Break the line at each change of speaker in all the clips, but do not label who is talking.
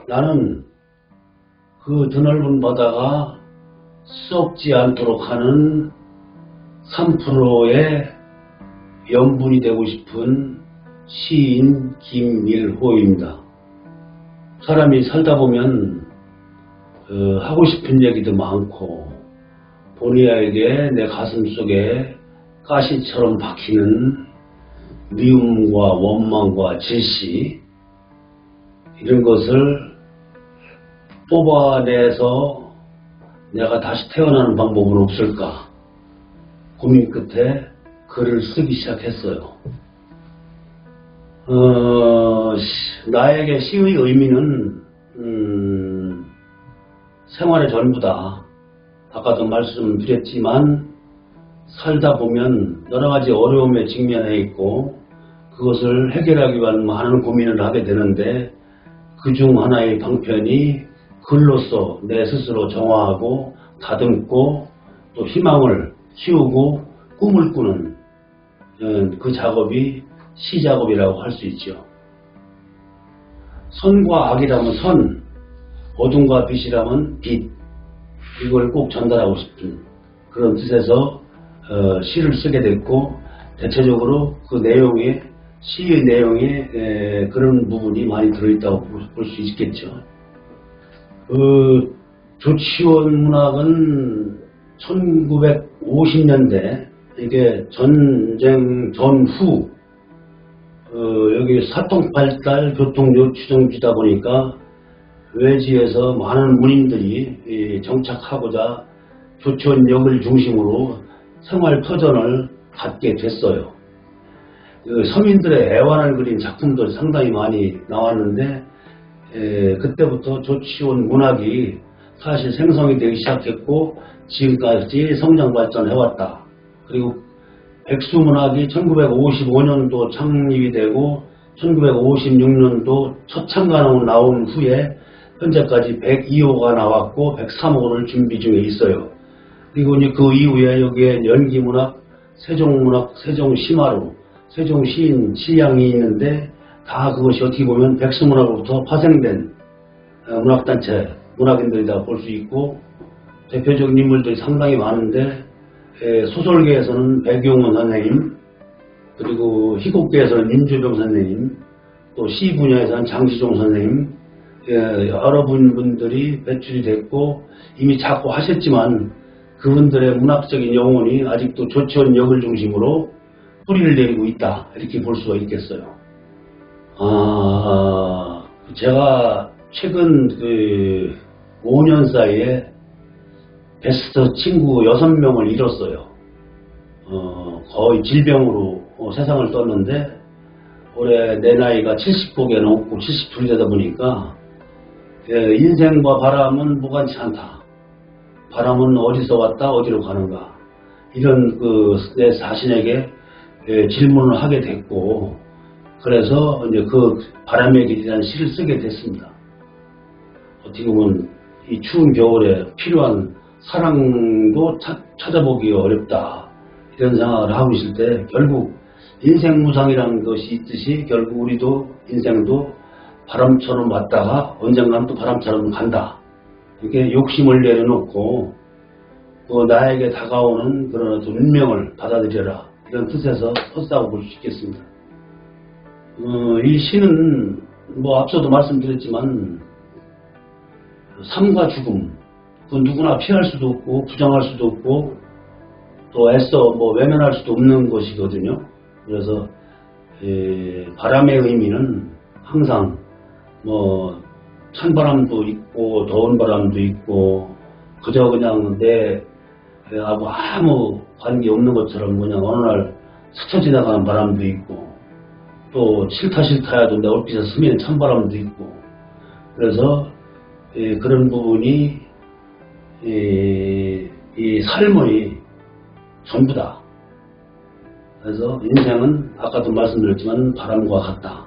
나는 그 드넓은 바다가 썩지 않도록 하는 3%의 염분이 되고 싶은 시인 김일호입니다. 사람이 살다 보면 하고 싶은 얘기도 많고 본의 아니게 내 가슴 속에 가시처럼 박히는 미움과 원망과 질시 이런 것을 뽑아내서 내가 다시 태어나는 방법은 없을까 고민 끝에 글을 쓰기 시작했어요. 나에게 시의 의미는 생활의 전부다. 아까도 말씀드렸지만 살다 보면 여러 가지 어려움에 직면해 있고 그것을 해결하기 위한 많은 고민을 하게 되는데 그중 하나의 방편이 글로써 내 스스로 정화하고 다듬고 또 희망을 키우고 꿈을 꾸는 그 작업이 시 작업이라고 할 수 있죠. 선과 악이라면 선, 어둠과 빛이라면 빛, 이걸 꼭 전달하고 싶은 그런 뜻에서 시를 쓰게 됐고 대체적으로 그 내용에 시의 내용에 그런 부분이 많이 들어있다고 볼 수 있겠죠. 조치원 문학은 1950년대 이게 전쟁 전후 여기 사통팔달 교통요 추정지다 보니까 외지에서 많은 문인들이 정착하고자 조치원역을 중심으로 생활터전을 갖게 됐어요. 서민들의 애환을 그린 작품들 상당히 많이 나왔는데 그때부터 조치원 문학이 사실 생성이 되기 시작했고 지금까지 성장 발전해왔다. 그리고 백수문학이 1955년도 창립이 되고 1956년도 첫 창간호가 나온 후에 현재까지 102호가 나왔고 103호를 준비 중에 있어요. 그리고 이제 그 이후에 여기에 연기문학, 세종문학, 세종시마루, 세종시인, 시양이 있는데 다 그것이 어떻게 보면 백수문학으로부터 파생된 문학단체, 문학인들이다 볼 수 있고 대표적인 인물들이 상당히 많은데 소설계에서는 백용원 선생님, 그리고 희곡계에서는 임주병 선생님, 또 시 분야에서는 장시종 선생님, 여러 분들이 배출이 됐고 이미 자꾸 하셨지만 그분들의 문학적인 영혼이 아직도 조치원역을 중심으로 뿌리를 내리고 있다 이렇게 볼 수가 있겠어요. 제가 최근 5년 사이에 베스트 친구 6명을 잃었어요. 거의 질병으로 세상을 떴는데 올해 내 나이가 70곡에 넘고 72이 되다 보니까 인생과 바람은 무관치 않다. 바람은 어디서 왔다 어디로 가는가 이런 내 자신에게 질문을 하게 됐고 그래서 이제 그 바람의 길이라는 시를 쓰게 됐습니다. 어떻게 보면 이 추운 겨울에 필요한 사랑도 찾아보기 어렵다 이런 생각을 하고 있을 때 결국 인생무상이라는 것이 있듯이 결국 우리도 인생도 바람처럼 왔다가 언젠가는 또 바람처럼 간다. 이렇게 욕심을 내려놓고 나에게 다가오는 그런 어떤 운명을 받아들여라 이런 뜻에서 썼다고 볼 수 있겠습니다. 이 시는 앞서도 말씀드렸지만 삶과 죽음 그 누구나 피할 수도 없고 부정할 수도 없고 또 애써 외면할 수도 없는 것이거든요. 그래서 바람의 의미는 항상 찬바람도 있고 더운 바람도 있고 그저 그냥 내하고 아무 관계 없는 것처럼 그냥 어느 날 스쳐 지나가는 바람도 있고 또 싫다 해도 내 얼핏에 스미는 찬바람도 있고 그래서 그런 부분이 이 삶의 전부다. 그래서 인생은 아까도 말씀드렸지만 바람과 같다.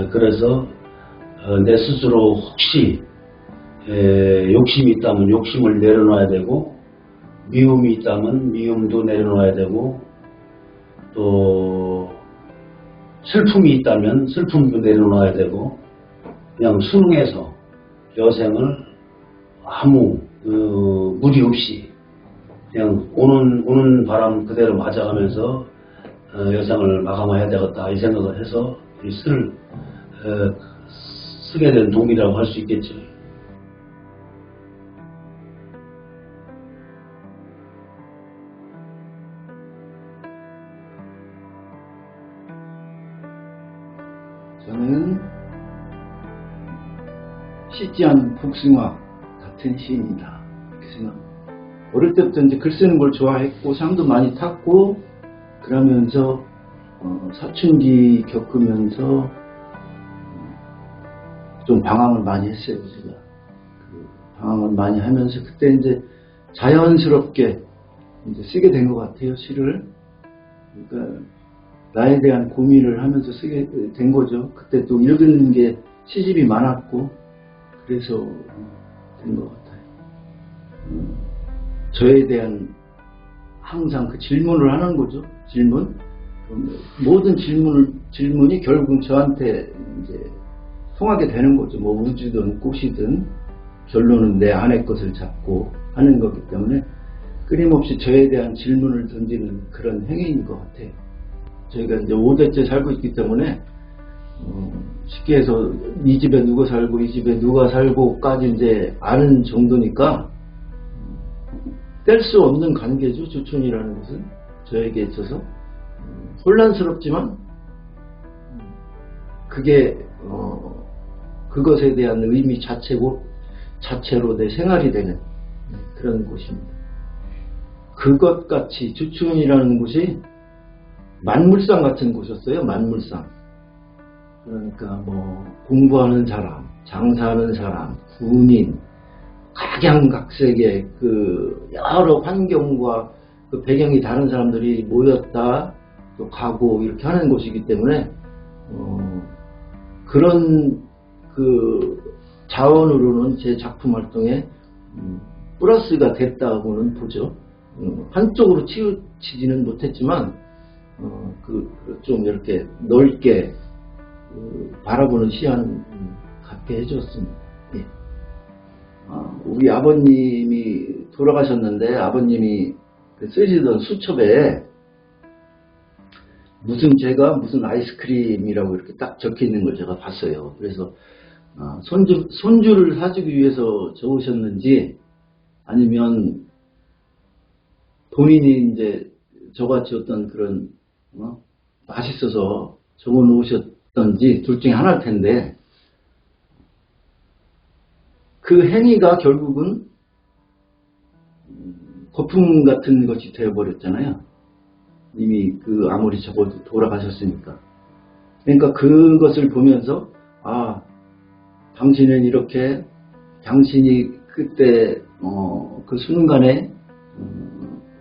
그래서 내 스스로 혹시 욕심이 있다면 욕심을 내려놔야 되고 미움이 있다면 미움도 내려놔야 되고 또 슬픔이 있다면 슬픔도 내려놔야 되고 그냥 수능에서 여생을 아무 무리 없이 그냥 오는 바람 그대로 맞아가면서 여생을 마감해야 되겠다 이 생각을 해서 이诗를 쓰게 된 동기라고 할 수 있겠죠.
저는 시지한 복숭아 같은 시인이다 이렇게 생각합니다. 어릴 때부터 이제 글 쓰는 걸 좋아했고 상도 많이 탔고 그러면서 사춘기 겪으면서 좀 방황을 많이 했어요. 제가 방황을 많이 하면서 그때 이제 자연스럽게 이제 쓰게 된 것 같아요. 시를. 그러니까 나에 대한 고민을 하면서 쓰게 된 거죠. 그때 또 읽는 게 시집이 많았고 그래서 된 것 같아요. 저에 대한 항상 그 질문을 하는 거죠. 질문. 모든 질문이 결국은 저한테 이제 통하게 되는 거죠. 뭐 우주든 꽃이든 결론은 내 안의 것을 잡고 하는 거기 때문에 끊임없이 저에 대한 질문을 던지는 그런 행위인 것 같아요. 저희가 이제 5대째 살고 있기 때문에 쉽게 해서 이 집에 누가 살고 이 집에 누가 살고까지 이제 아는 정도니까 뗄 수 없는 관계죠. 주촌이라는 것은 저에게 있어서 혼란스럽지만 그게 그것에 대한 의미 자체로 내 생활이 되는 그런 곳입니다. 그것같이 주촌이라는 곳이 만물상 같은 곳이었어요. 만물상. 그러니까 뭐 공부하는 사람, 장사하는 사람, 군인, 각양각색의 그 여러 환경과 그 배경이 다른 사람들이 모였다 또 가고 이렇게 하는 곳이기 때문에 그런 그 자원으로는 제 작품 활동에 플러스가 됐다고는 보죠. 한쪽으로 치우치지는 못했지만 좀 이렇게 넓게 바라보는 시야는 갖게 해줬습니다. 예. 우리 아버님이 돌아가셨는데 아버님이 쓰시던 수첩에 제가 무슨 아이스크림이라고 이렇게 딱 적혀 있는 걸 제가 봤어요. 그래서 손주를 사주기 위해서 적으셨는지 아니면 본인이 이제 저같이 어떤 그런 맛있어서 적어 놓으셨던지 둘 중에 하나일 텐데 그 행위가 결국은 거품 같은 것이 되어버렸잖아요. 이미 아무리 적어도 돌아가셨으니까. 그러니까 그것을 보면서 당신은 이렇게 당신이 그때 그 순간에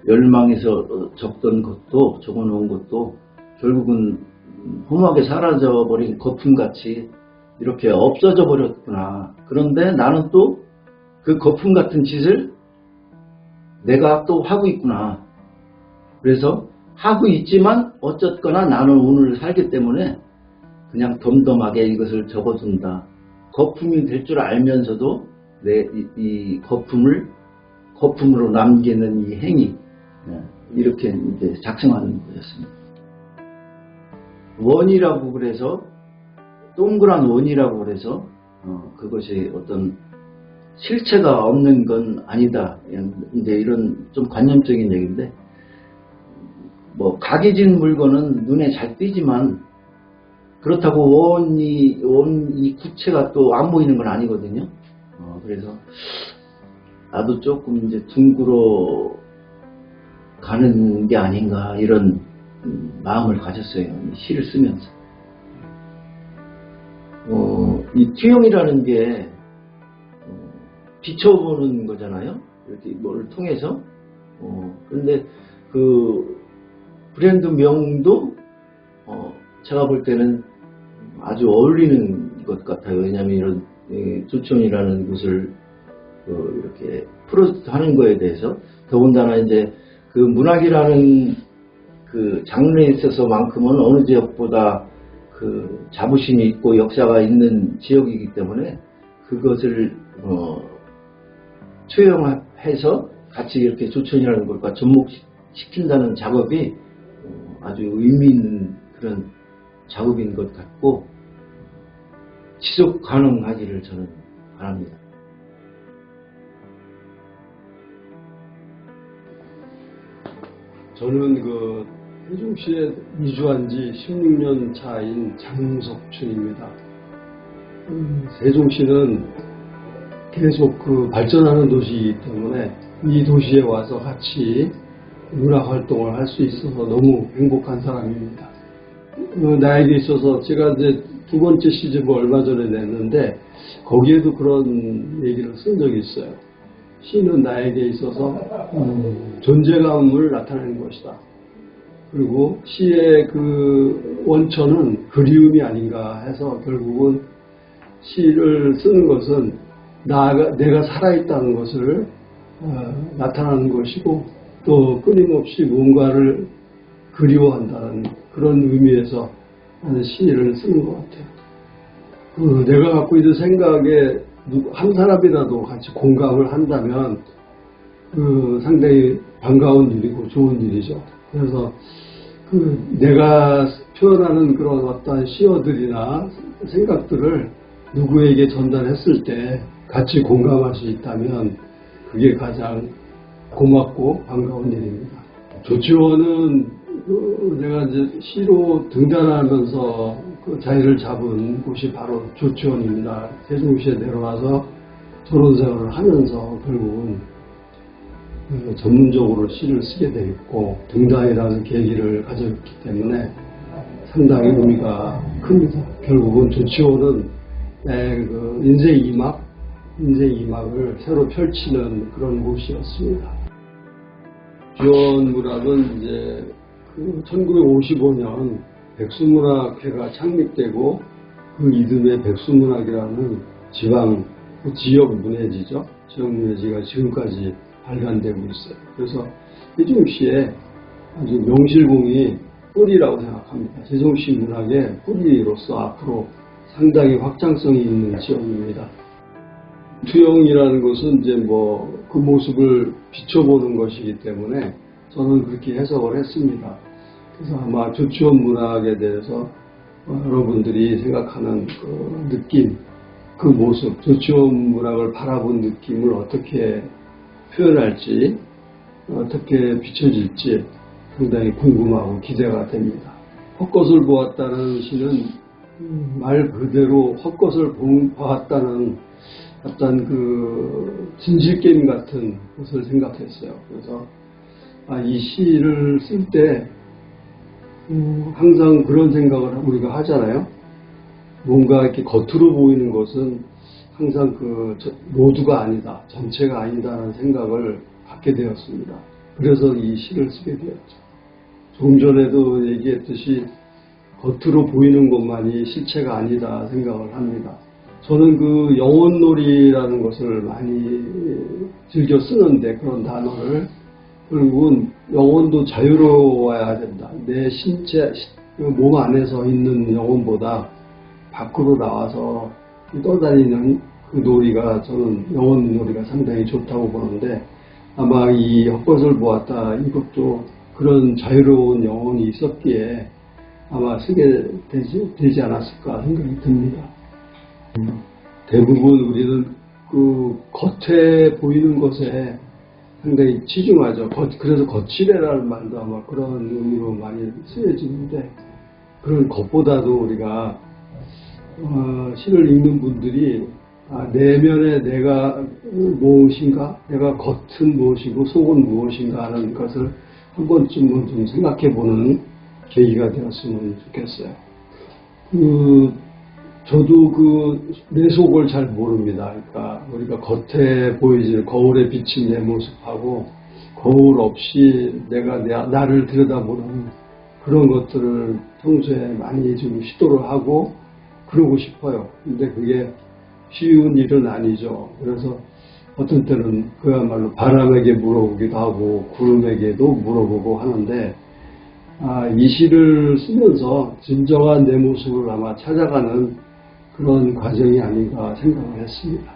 열망해서 적던 것도 적어놓은 것도 결국은 험하게 사라져버린 거품같이 이렇게 없어져 버렸구나. 그런데 나는 또 그 거품 같은 짓을 내가 또 하고 있구나. 그래서 하고 있지만 어쨌거나 나는 오늘 살기 때문에 그냥 덤덤하게 이것을 적어둔다. 거품이 될 줄 알면서도 이 거품으로 남기는 이 행위 이렇게 이제 작성하는 거였습니다. 원이라고 그래서 동그란 원이라고 그래서 그것이 어떤 실체가 없는 건 아니다. 이제 이런 좀 관념적인 얘기인데 뭐 각이진 물건은 눈에 잘 띄지만 그렇다고 이 구체가 또 안 보이는 건 아니거든요. 그래서 나도 조금 이제 둥그러 가는 게 아닌가 이런 마음을 가졌어요. 이 시를 쓰면서. 이 투영이라는 게 비춰보는 거잖아요. 이렇게 뭐를 통해서. 그런데 그 브랜드 명도 제가 볼 때는 아주 어울리는 것 같아요. 왜냐하면 이런 주촌이라는 곳을 이렇게 프로젝트 하는 거에 대해서 더군다나 이제 그 문학이라는 그 장르에 있어서만큼은 어느 지역보다 그 자부심이 있고 역사가 있는 지역이기 때문에 그것을 투영해서 같이 이렇게 조천이라는 것과 접목시킨다는 작업이 아주 의미 있는 그런 작업인 것 같고 지속 가능하기를 저는 바랍니다.
저는 그 세종시에 이주한 지 16년 차인 장석춘입니다. 세종시는 계속 그 발전하는 도시이기 때문에 이 도시에 와서 같이 문화 활동을 할 수 있어서 너무 행복한 사람입니다. 나에게 있어서 제가 이제 2번째 시집을 얼마 전에 냈는데 거기에도 그런 얘기를 쓴 적이 있어요. 시는 나에게 있어서 존재감을 나타내는 것이다. 그리고 시의 그 원천은 그리움이 아닌가 해서 결국은 시를 쓰는 것은 내가 살아있다는 것을 나타나는 것이고 또 끊임없이 무언가를 그리워한다는 그런 의미에서 시를 쓰는 것 같아요. 내가 갖고 있는 생각에 한 사람이라도 같이 공감을 한다면 상당히 반가운 일이고 좋은 일이죠. 그래서 내가 표현하는 그런 어떤 시어들이나 생각들을 누구에게 전달했을 때 같이 공감할 수 있다면 그게 가장 고맙고 반가운 일입니다. 조치원은 내가 이제 시로 등단하면서 그 자리를 잡은 곳이 바로 조치원입니다. 세종시에 내려와서 토론 생활을 하면서 결국은 전문적으로 시를 쓰게 되었고 등단이라는 계기를 가졌기 때문에 상당히 의미가 큽니다. 결국은 조치원은 내 그 인생 이막을 새로 펼치는 그런 곳이었습니다. 지원문학은 이제 1955년 백수문학회가 창립되고 그 이듬해 백수문학이라는 지역 문예지죠. 지역 문예지가 지금까지 발간되고 있어요. 그래서 세종시에 아주 명실공히 뿌리라고 생각합니다. 세종시 문학의 뿌리로서 앞으로 상당히 확장성이 있는 지역입니다. 투영이라는 것은 이제 그 모습을 비춰보는 것이기 때문에 저는 그렇게 해석을 했습니다. 그래서 아마 조치원 문학에 대해서 여러분들이 생각하는 그 느낌, 그 모습, 조치원 문학을 바라본 느낌을 어떻게 표현할지, 어떻게 비춰질지 상당히 궁금하고 기대가 됩니다. 헛것을 보았다는 시는 말 그대로 헛것을 보았다는 어떤 그 진실게임 같은 것을 생각했어요. 그래서 이 시를 쓸 때 항상 그런 생각을 우리가 하잖아요. 뭔가 이렇게 겉으로 보이는 것은 항상 모두가 아니다, 전체가 아니다라는 생각을 갖게 되었습니다. 그래서 이 시를 쓰게 되었죠. 조금 전에도 얘기했듯이 겉으로 보이는 것만이 실체가 아니다 생각을 합니다. 저는 그 영혼놀이라는 것을 많이 즐겨 쓰는데 그런 단어를 결국은 영혼도 자유로워야 된다. 내 신체, 몸 안에서 있는 영혼보다 밖으로 나와서 떠다니는 그 놀이가 저는 영혼놀이가 상당히 좋다고 보는데 아마 이 헛것을 보았다 이것도 그런 자유로운 영혼이 있었기에 아마 쓰게 되지 않았을까 생각이 듭니다. 대부분 우리는 그 겉에 보이는 것에 상당히 치중하죠. 그래서 거칠애라는 말도 아마 그런 의미로 많이 쓰여지는데 그런 것보다도 우리가 시를 읽는 분들이 내면에 내가 무엇인가, 내가 겉은 무엇이고 속은 무엇인가 하는 것을 한 번쯤은 좀 생각해보는 계기가 되었으면 좋겠어요. 저도 내 속을 잘 모릅니다. 그러니까 우리가 겉에 보이질 거울에 비친 내 모습하고 거울 없이 내가 나를 들여다보는 그런 것들을 평소에 많이 좀 시도를 하고 그러고 싶어요. 근데 그게 쉬운 일은 아니죠. 그래서 어떤 때는 그야말로 바람에게 물어보기도 하고 구름에게도 물어보고 하는데 이 시를 쓰면서 진정한 내 모습을 아마 찾아가는 그런 과정이 아닌가 생각을 했습니다.